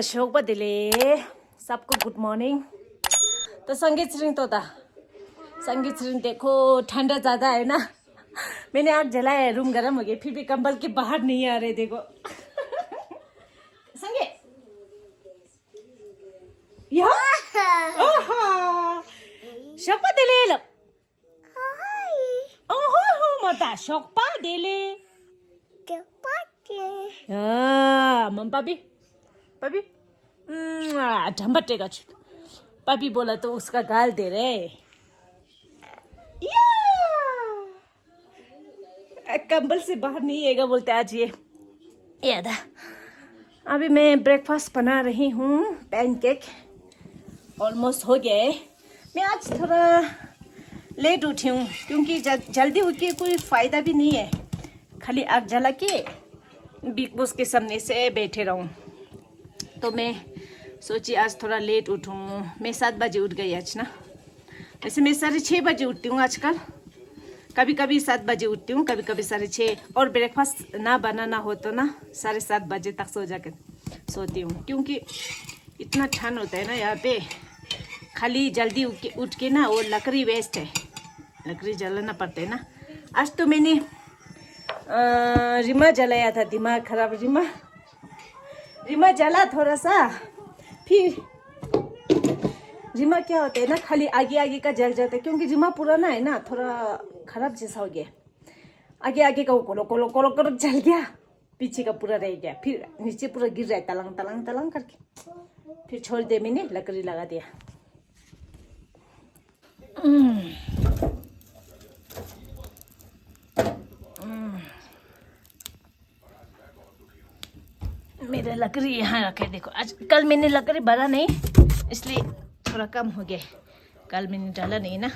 शौक बदले सबको गुड मॉर्निंग। तो संगीत श्री तो था संगीत श्री देखो ठंडा ज़्यादा है ना, मैंने आग जलाया, रूम गर्म हो गया, फिर भी कंबल के बाहर नहीं आ रहे। देखो संगे शौक बदले लो मता शौक बदले मम पापी पापी ढम्बटेगा छू। पापी बोला तो उसका गाल दे रहे। कंबल से बाहर नहीं आएगा बोलते आज ये याद है। अभी मैं ब्रेकफास्ट बना रही हूँ, पैनकेक ऑलमोस्ट हो गया है। मैं आज थोड़ा लेट उठी हूँ क्योंकि जल्दी उठ के कोई फ़ायदा भी नहीं है, खाली आग जला के बिग बॉस के सामने से बैठे रहूँ। तो मैं सोची आज थोड़ा लेट उठूँ। मैं 7 बजे उठ गई आज ना, वैसे मैं 6:30 बजे उठती हूँ आजकल, कभी कभी 7 बजे उठती हूँ, कभी कभी 6:30। और ब्रेकफास्ट ना बनाना हो तो ना 7:30 बजे तक सो जाकर सोती हूँ, क्योंकि इतना ठंड होता है ना यहाँ पे। खाली जल्दी उठ के ना वो लकड़ी वेस्ट है, लकड़ी जलाना पड़ता है ना। आज तो मैंने रिमा जलाया था, दिमाग खराब। रिमा जला थोड़ा सा, फिर रिमा क्या होता है ना, खाली आगे आगे का जल जाता है, क्योंकि रिमा पुराना है ना, थोड़ा खराब जैसा हो गया। आगे आगे का वो कोलो कोलो कोलो कोलो जल गया, पीछे का पूरा रह गया, फिर नीचे पूरा गिर रहा है तलंग तलंग तलंग करके। फिर छोड़ दे, मैंने लकड़ी लगा दिया। मेरे लकड़ी यहाँ रखे देखो। आज कल मैंने लकड़ी भरा नहीं, इसलिए थोड़ा कम हो गया। कल मैंने डाला नहीं ना।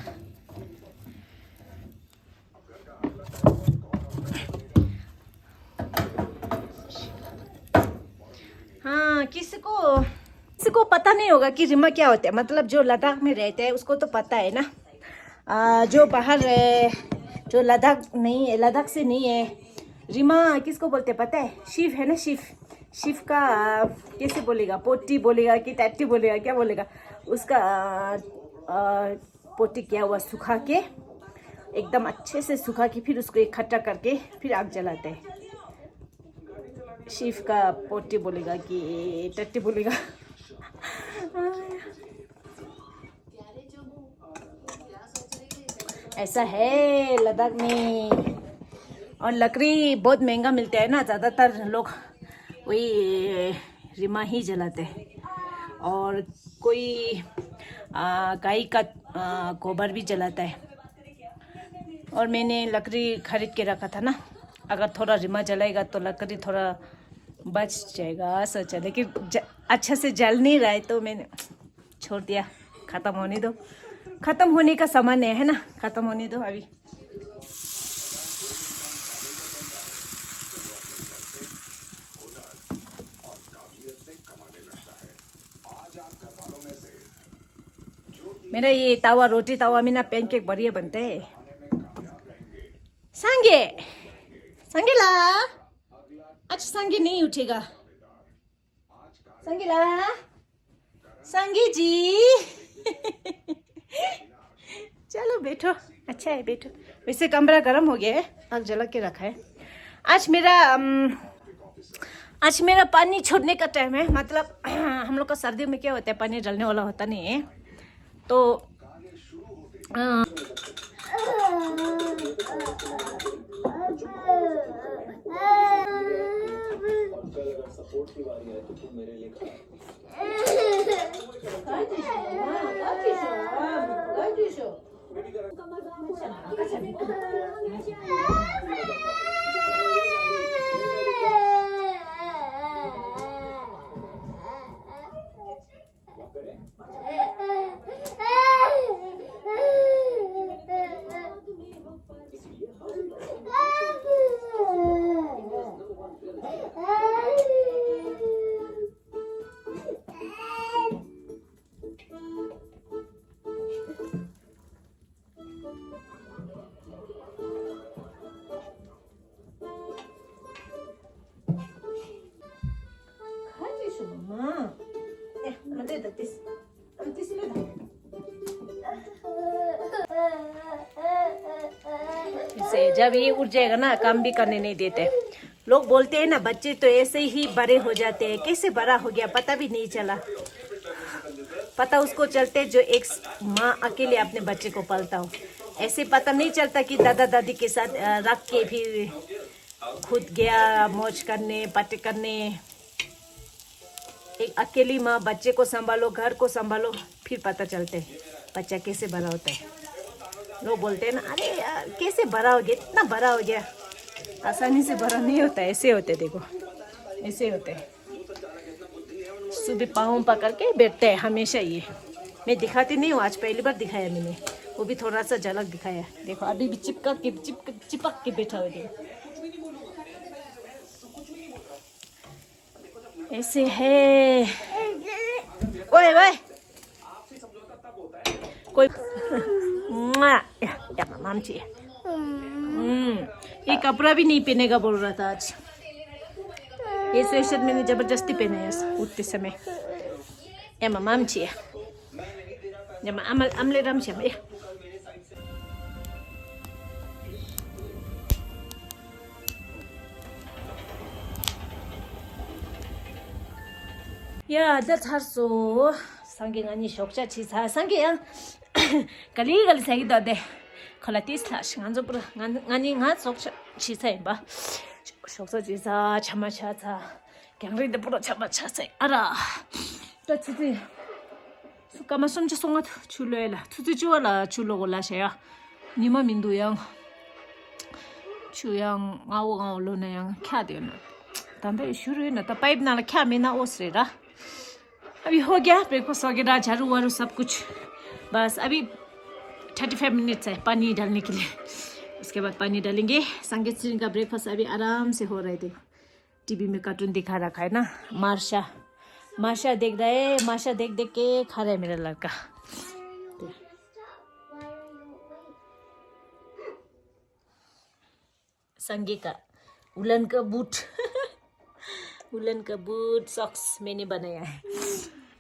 हाँ, किसी को पता नहीं होगा कि रिमा क्या होता है, मतलब जो लद्दाख में रहते हैं उसको तो पता है ना। जो बाहर जो लद्दाख नहीं है, लद्दाख से नहीं है, रिमा किसको बोलते पता है? शिव है ना, शिव का कैसे बोलेगा? पोटी बोलेगा कि टट्टी बोलेगा, क्या बोलेगा? उसका पोटी क्या हुआ, सुखा के एकदम अच्छे से सुखा के फिर उसको इकट्ठा करके फिर आग जलाते हैं। शिव का पोटी बोलेगा कि टट्टी बोलेगा। ऐसा है लद्दाख में। और लकड़ी बहुत महंगा मिलता है ना, ज़्यादातर लोग वही रिमा ही जलाते हैं। और कोई गाय का गोबर भी जलाता है। और मैंने लकड़ी खरीद के रखा था ना, अगर थोड़ा रिमा जलाएगा तो लकड़ी थोड़ा बच जाएगा सोचा, लेकिन अच्छा से जल नहीं रहा है तो मैंने छोड़ दिया। ख़त्म होने दो, ख़त्म होने का सामान है ना, ख़त्म होने दो अभी। मेरा ये तावा, रोटी तावा में ना पैनकेक बढ़िया बनते हैं। संगे संगीला आज संगी नहीं उठेगा। संगीला, संगी जी चलो बैठो, अच्छा है बैठो। वैसे कमरा गर्म हो गया है, आग जला के रखा है। आज मेरा पानी छोड़ने का टाइम है। मतलब हम लोग का सर्दियों में क्या होता है, पानी जलने वाला होता नहीं है, तो सपोर्ट की बारी है तो तुम मेरे लिए दे तीस तीस ले दो। इसे जब ये उठ जाएगा ना काम भी करने नहीं देते। लोग बोलते हैं ना बच्चे तो ऐसे ही बड़े हो जाते हैं, कैसे बड़ा हो गया पता भी नहीं चला। पता उसको चलते जो एक माँ अकेले अपने बच्चे को पालता हो, ऐसे पता नहीं चलता कि दादा दादी के साथ रख के फिर खुद गया मौज करने पार्टी करने। एक अकेली माँ बच्चे को संभालो, घर को संभालो, फिर पता चलते बच्चा कैसे बड़ा होता है। लोग बोलते हैं ना अरे यार कैसे बड़ा हो गया, इतना बड़ा हो गया। आसानी से बड़ा नहीं होता, ऐसे होते देखो, ऐसे होते हैं। सुबह पाँव पकड़ के बैठते हैं हमेशा। ये मैं दिखाती नहीं हूँ, आज पहली बार दिखाया मैंने, वो भी थोड़ा सा झलक दिखाया। देखो अभी भी चिपक के बैठा हुआ देखो, ऐसे है। ओए ओए कोई माम चाहिए। ये कपड़ा भी नहीं पहनेगा बोल रहा था आज। ये स्वेटशर्ट मैंने जबरदस्ती पहना है उठते समय। या माम चाहिए, या अमले राम चाहिए। 야, 나 잤어. 상경 아니 속자 치사 상경 갈리 살기도 돼. 콜라티스타 시간 좀 불어. 아니 가 속자 치사해 봐. 속자 치사 참아차자. 경리도 불어 참아차자. 알아. 또 치지. 수까마 손지 송아 줄래라. 투지 주어라 줄로고 라셔야. 니마 민도양. 주양 아오가 올로네양 캬되나. 단데 शुरू ना तो पाइप ना क्या में ना ओस रहा। अभी हो गया ब्रेकफास्ट वगैरह, झाड़ू वारू सब कुछ। बस अभी 35 मिनट्स है पानी डालने के लिए, उसके बाद पानी डालेंगे। संगीत सिंह का ब्रेकफास्ट अभी आराम से हो रहा है। देखो टीवी में कार्टून दिखा रखा है ना, मार्शा देख रहा है। मार्शा देख देख के खा रहा है मेरा लड़का। संगीत का उलन का बूट उलन का बूट सॉक्स मैंने बनाया है।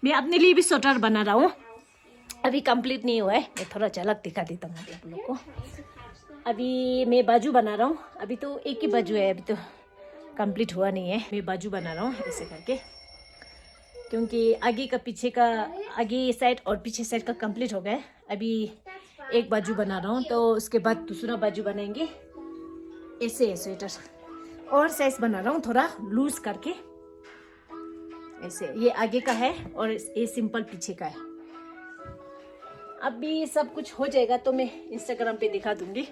मैं अपने लिए भी स्वेटर बना रहा हूँ, अभी कंप्लीट नहीं हुआ है। मैं थोड़ा झलक दिखा देता हूँ आप लोग को। अभी मैं बाजू बना रहा हूँ, अभी तो एक ही बाजू है, अभी तो कंप्लीट हुआ नहीं है। मैं बाजू बना रहा हूँ ऐसे करके, क्योंकि आगे का पीछे का, आगे साइड और पीछे साइड का कंप्लीट हो गया। अभी एक बाजू बना रहा हूँ, तो उसके बाद दूसरा बाजू बनाएंगे। ऐसे है स्वेटर, और साइज बना रहा हूँ थोड़ा लूज करके ऐसे। ये आगे का है और ये सिंपल पीछे का है। अभी सब कुछ हो जाएगा तो मैं इंस्टाग्राम पे दिखा दूंगी।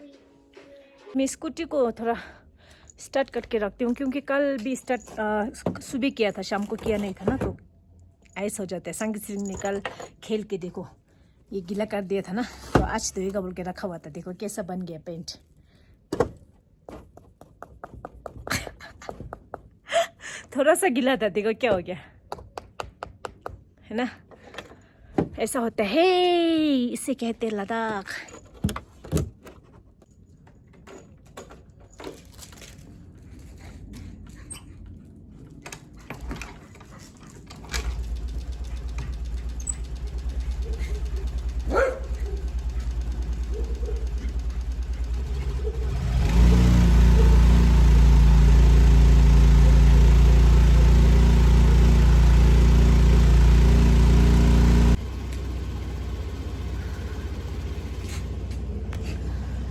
मैं स्कूटी को थोड़ा स्टार्ट करके रखती हूँ, क्योंकि कल भी स्टार्ट सुबह किया था, शाम को किया नहीं था ना, तो ऐसा हो जाता है। संगीत सिंह ने कल खेल के देखो ये गीला कर दिया था ना, तो आज धोएगा बोल के रखा हुआ था। देखो कैसा बन गया पेंट। थोड़ा सा गीला था, देखो क्या हो गया है ना। ऐसा होता है, इसे कहते हैं लद्दाख।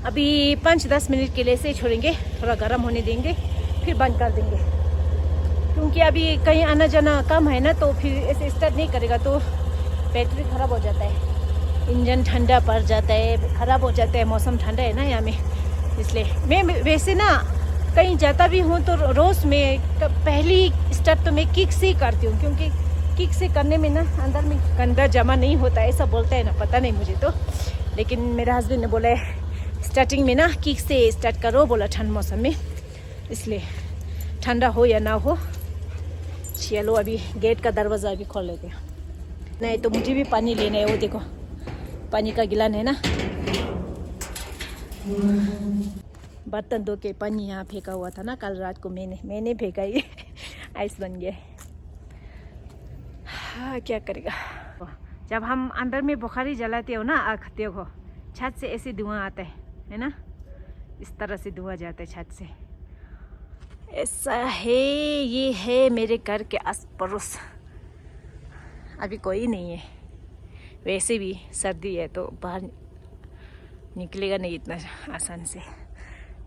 अभी 5-10 मिनट के लिए से छोड़ेंगे, थोड़ा गर्म होने देंगे, फिर बंद कर देंगे। क्योंकि अभी कहीं आना जाना कम है ना, तो फिर ऐसे स्टार्ट नहीं करेगा तो बैटरी ख़राब हो जाता है, इंजन ठंडा पड़ जाता है, ख़राब हो जाता है। मौसम ठंडा है ना यहाँ में, इसलिए मैं वैसे ना कहीं जाता भी हूँ तो रोज़ में पहली स्टार्ट तो मैं किक से ही करती हूँ, क्योंकि किक से करने में ना अंदर में गंदा जमा नहीं होता, ऐसा बोलता है ना, पता नहीं मुझे तो। लेकिन मेरे हस्बैंड ने बोला है स्टार्टिंग में ना किक से स्टार्ट करो, बोला ठंड मौसम में, इसलिए ठंडा हो या ना हो। चलो अभी गेट का दरवाज़ा अभी खोल लेते हैं, नहीं तो मुझे भी पानी लेना है। वो देखो पानी का गिलान है ना, बर्तन धो के पानी यहाँ फेंका हुआ था ना कल रात को, मैंने फेंका, ये आइस बन गया। हाँ, क्या करेगा। जब हम अंदर में बुखारी जलाते हो ना, आग खाते हो, छत से ऐसे धुआं आता है ना, इस तरह से धुआं जाता है छत से। ऐसा है, ये है मेरे घर के आस पड़ोस। अभी कोई नहीं है, वैसे भी सर्दी है तो बाहर निकलेगा नहीं इतना आसान से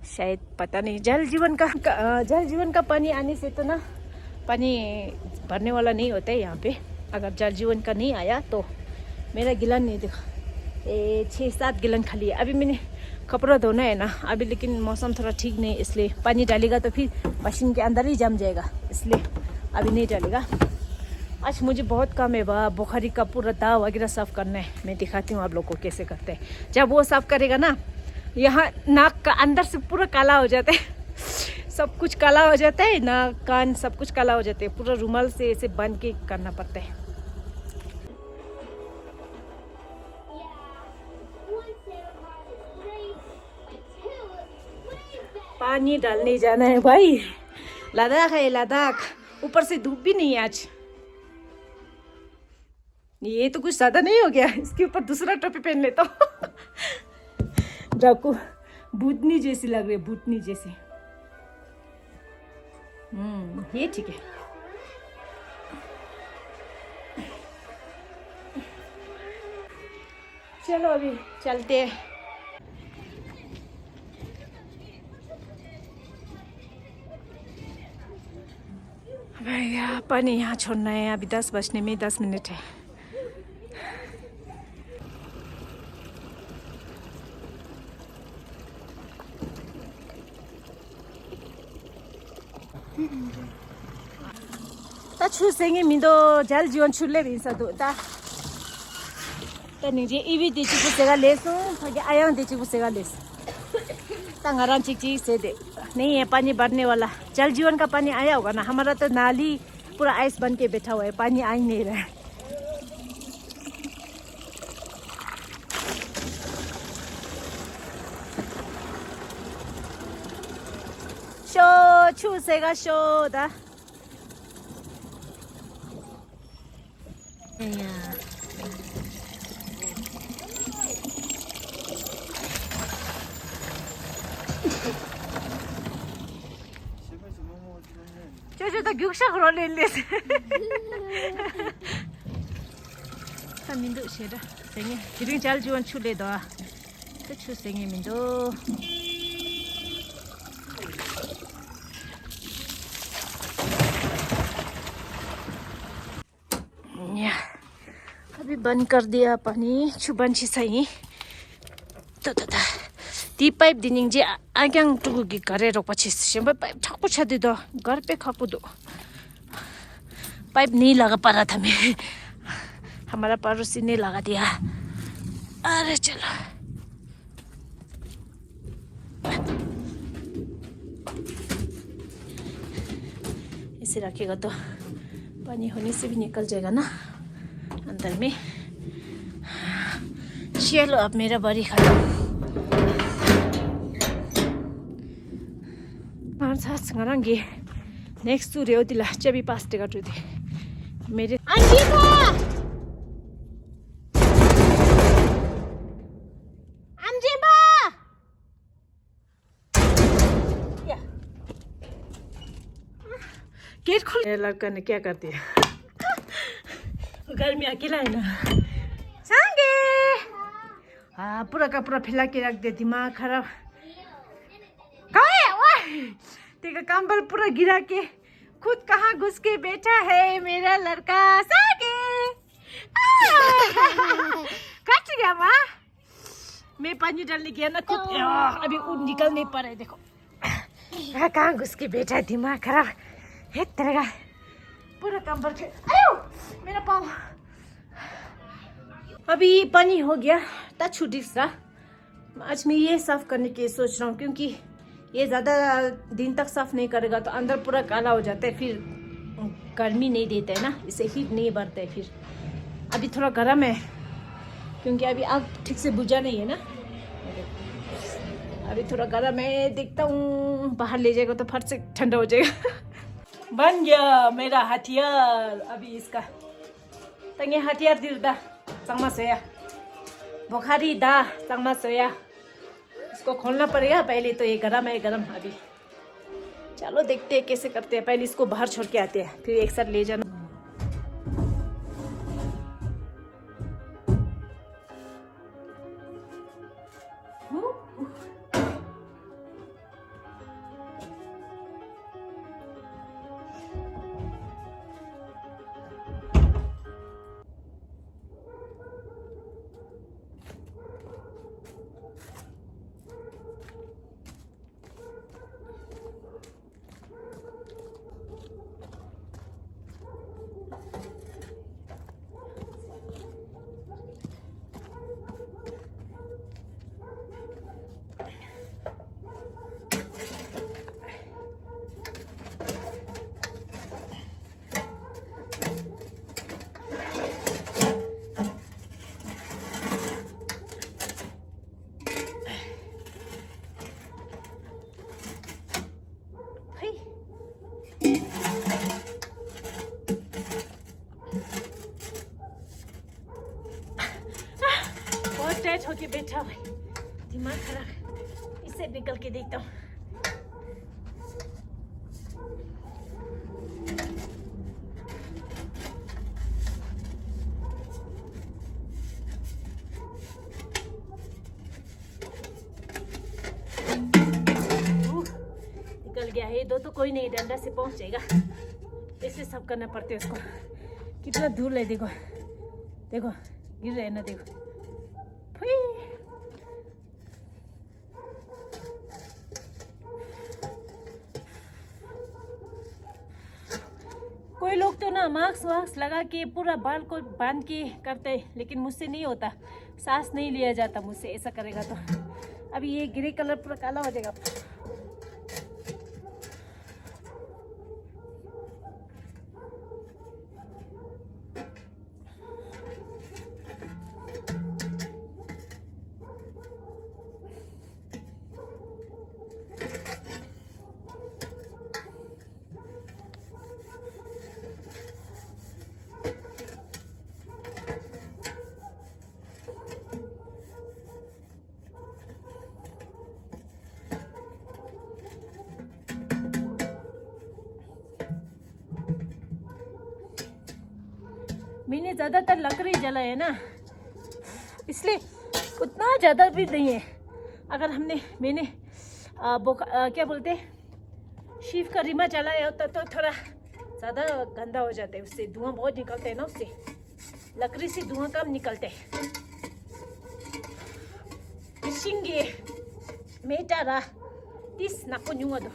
शायद, पता नहीं। जल जीवन का पानी आने से तो ना पानी भरने वाला नहीं होता है यहाँ पे। अगर जल जीवन का नहीं आया तो मेरा गिलान नहीं देखा, 6-7 गिलान खाली है। अभी मैंने कपड़ा धोना है ना अभी, लेकिन मौसम थोड़ा ठीक नहीं, इसलिए पानी डालेगा तो फिर मशीन के अंदर ही जम जाएगा, इसलिए अभी नहीं डालेगा। आज मुझे बहुत काम है बुखारी का पूरा दाव वगैरह साफ़ करना है। मैं दिखाती हूँ आप लोग को कैसे करते हैं। जब वो साफ़ करेगा ना, यहाँ नाक का अंदर से पूरा काला हो जाता है, सब कुछ काला हो जाता है, नाक कान सब कुछ काला हो जाता है। पूरा रुमाल से ऐसे बांध के करना पड़ता है। पानी डालने जाना है भाई, लद्दाख है लद्दाख, ऊपर से धूप भी नहीं है आज। ये तो कुछ ज़्यादा नहीं हो गया, इसके ऊपर दूसरा टोपी पहन लेता हूँ। डाकू भूतनी जैसी लग रही है, भूतनी जैसी। ये ठीक है। चलो अभी चलते हैं। भैया पानी यहाँ छोड़ना है, अभी 10 बजने में 10 मिनट है। ता 출생이 민도 잘 지원 출래를 인사도 다 이제 이비 뒤지고 제가 레서 거기 आया 뒤지고 제가 लेस तंगारान चिक से दे नहीं है पानी भरने वाला। जल जीवन का पानी आया होगा ना, हमारा तो नाली पूरा आइस बन के बैठा हुआ है, पानी आ ही नहीं रहा है। शो 추세가 쇼다. 저저다 육삭을 올릴래서. 민도 싫어. 생이 기름 잘 지원 출래다. 또 출생이 민도. अभी बंद कर दिया पानी छुबन सही तो ती पाइप दिनिंग जे आग्यांग टुगुगी घरे रोपछि सिम पाइप ठक्कु छदे दो घर पे खपु दो पाइप नहीं लगा पा रहा था मैं, हमारा पड़ोसी ने लगा दिया। अरे चलो इसे रखेगा तो पानी होने से भी निकल जाएगा ना अंदर में। चलो अब मेरा बारी खत्म। साथ ngaranggi next to reo dila chabi paste ga tudi mere anjima या गेट खोल। लड़का ने क्या कर दिया, घर में अकेला है ना। सांगे हाँ पूरा का पूरा फैला के रख दे, दिमाग खराब। तेरा कंबल पूरा गिरा के खुद कहाँ घुस के बैठा है मेरा लड़का। सांगे कट गया माँ, मैं पानी डालने गया ना खुद, अभी वो निकल नहीं पा रहा है। देखो कहाँ घुस के बैठा है, दिमाग खराब है तेरा। पूरा कंबल के आयो मेरा पाँव। अभी पानी हो गया ता छुट्टी सा। आज मैं ये साफ करने की सोच रहा हूँ, क्योंकि ये ज़्यादा दिन तक साफ नहीं करेगा तो अंदर पूरा काला हो जाता है, फिर गर्मी नहीं देता है ना, इसे हीट नहीं बढ़ता है। फिर अभी थोड़ा गर्म है क्योंकि अभी आग ठीक से बुझा नहीं है ना, अभी थोड़ा गर्म है। देखता हूँ बाहर ले जाएगा तो फट से ठंडा हो जाएगा। बन गया मेरा हथियार। अभी इसका तंगे हथियार दिल दा चंगमा सोया बुखारी दा चंगमा सोया इसको खोलना पड़ेगा पहले तो ये गरम है गरम अभी चलो देखते हैं कैसे करते हैं पहले इसको बाहर छोड़ के आते हैं फिर एक साथ ले जाना होके बैठा हुआ दिमाग खराब इससे निकल के देखता हूँ निकल गया है दो तो कोई नहीं डंडा से पहुंच जाएगा ऐसे सब करना पड़ते है उसको कितना धूल है देखो देखो गिर रहे ना देखो कोई लोग तो ना मास्क वास्क लगा के पूरा बाल को बांध के करते हैं लेकिन मुझसे नहीं होता सांस नहीं लिया जाता मुझसे ऐसा करेगा तो अभी ये ग्रे कलर पूरा काला हो जाएगा मैंने ज़्यादातर लकड़ी जलाया है ना इसलिए उतना ज़्यादा भी नहीं है अगर मैंने क्या बोलते शिव का रीमा जलाया होता तो थोड़ा ज़्यादा गंदा हो जाता है उससे धुआं बहुत निकलते हैं ना उससे लकड़ी से धुआं कम निकलते हैं शिंगे मेटारा तीस nakunyunga do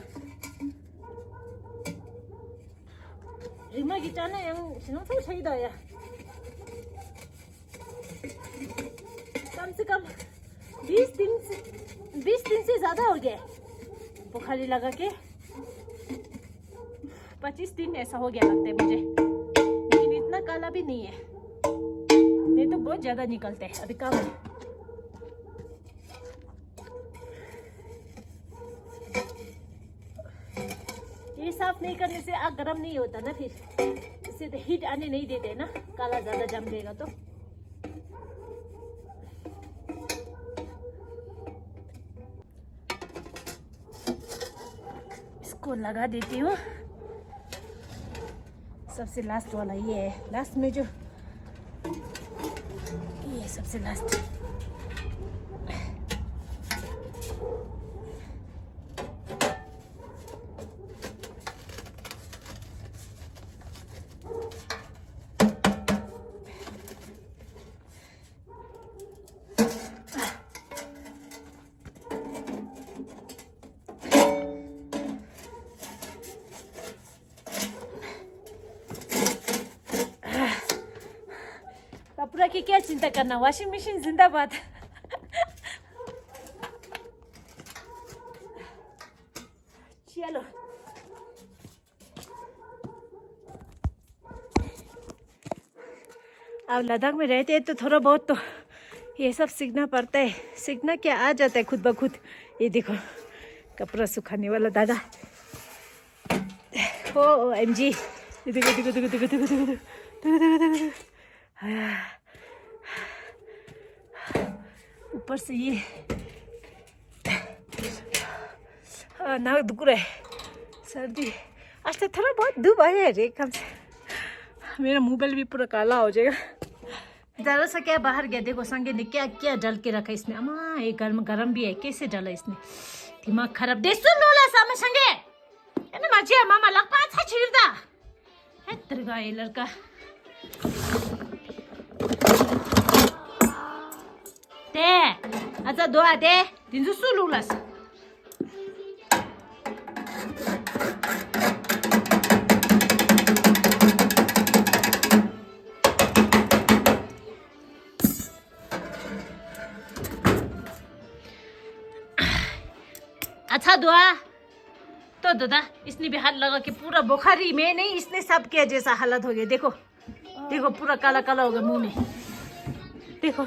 Reema गिटाना yang sinong तो सही दा या कम से कम 20 दिन से ज्यादा हो गया बुखारी लगा के 25 दिन ऐसा हो गया लगता है मुझे लेकिन इतना काला भी नहीं है नहीं तो बहुत ज्यादा निकलते हैं अभी कम है ये साफ नहीं करने से आग गर्म नहीं होता ना फिर इससे तो हीट आने नहीं देते ना काला ज्यादा जम जाएगा तो इसको लगा देती हूँ सबसे लास्ट वाला ये है लास्ट में जो ये सबसे लास्ट कपड़ा की क्या चिंता करना वॉशिंग मशीन जिंदाबाद चलो अब लद्दाख में रहते हैं तो थोड़ा बहुत तो ये सब सीखना पड़ता है सीखना क्या आ जाता है खुद ब खुद ये देखो कपड़ा सुखाने वाला दादा ओ एमजी देखो देखो देखो देखो देखो देखो देखो देखो देखो ऊपर से ये नाक दुख रहा है, सर्दी। आज तो थोड़ा बहुत धूप आया है एकदम से, मेरा मोबाइल भी पूरा काला हो जाएगा। जरा सा क्या बाहर गया, देखो संगे ने क्या क्या डाल के रखा इसने। अम्मा ये गरम भी है, कैसे डाला इसने, दिमाग खराब। दे सुन लोला सामे संगे है ना मजे मामा लग पास है छिरदा है तेरा ये लड़का। दे अच्छा दोआ दे दिन्जु सु लोलास। अच्छा दुआ तो दादा इसने भी हाथ लगा के पूरा बुखारी में नहीं, इसने सब किया जैसा हालत हो गया। देखो देखो पूरा काला काला हो गया मुंह में। देखो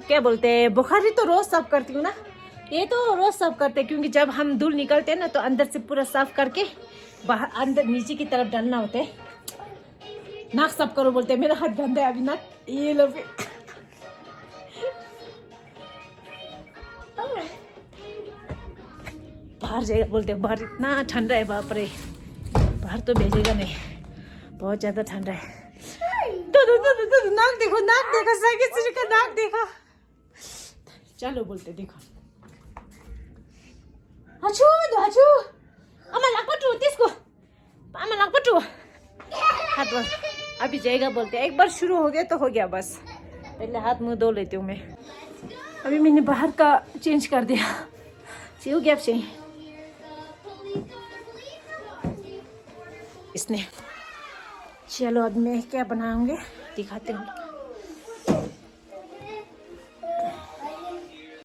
क्या बोलते हैं, बुखारी तो रोज साफ करती हूँ ना, ये तो रोज साफ करते हैं क्योंकि जब हम धूल निकलते हैं ना तो अंदर से पूरा साफ करके बाहर अंदर नीचे की तरफ डालना होता है। नाक साफ करो बोलते हैं, मेरा हाथ गंदा है अभी नाक ये लो। बाहर जाएगा बोलते हैं, बाहर इतना ठंडा है बाप रे, बाहर तो भेजेगा नहीं, बहुत ज्यादा ठंडा है। नाक देखो, नाक देखो, साइकिल का नाक देखो। चलो बोलते देखो अच्छू अच्छू अम्मा लगपटू त्यसको अम्मा लगपटू हाथ बस अभी जाएगा बोलते। एक बार शुरू हो गया तो हो गया बस। पहले हाथ मुंह धो लेती हूँ मैं। अभी मैंने बाहर का चेंज कर दिया, हो गया चाहिए इसने। चलो अब मैं क्या बनाऊंगे दिखाते हूँ।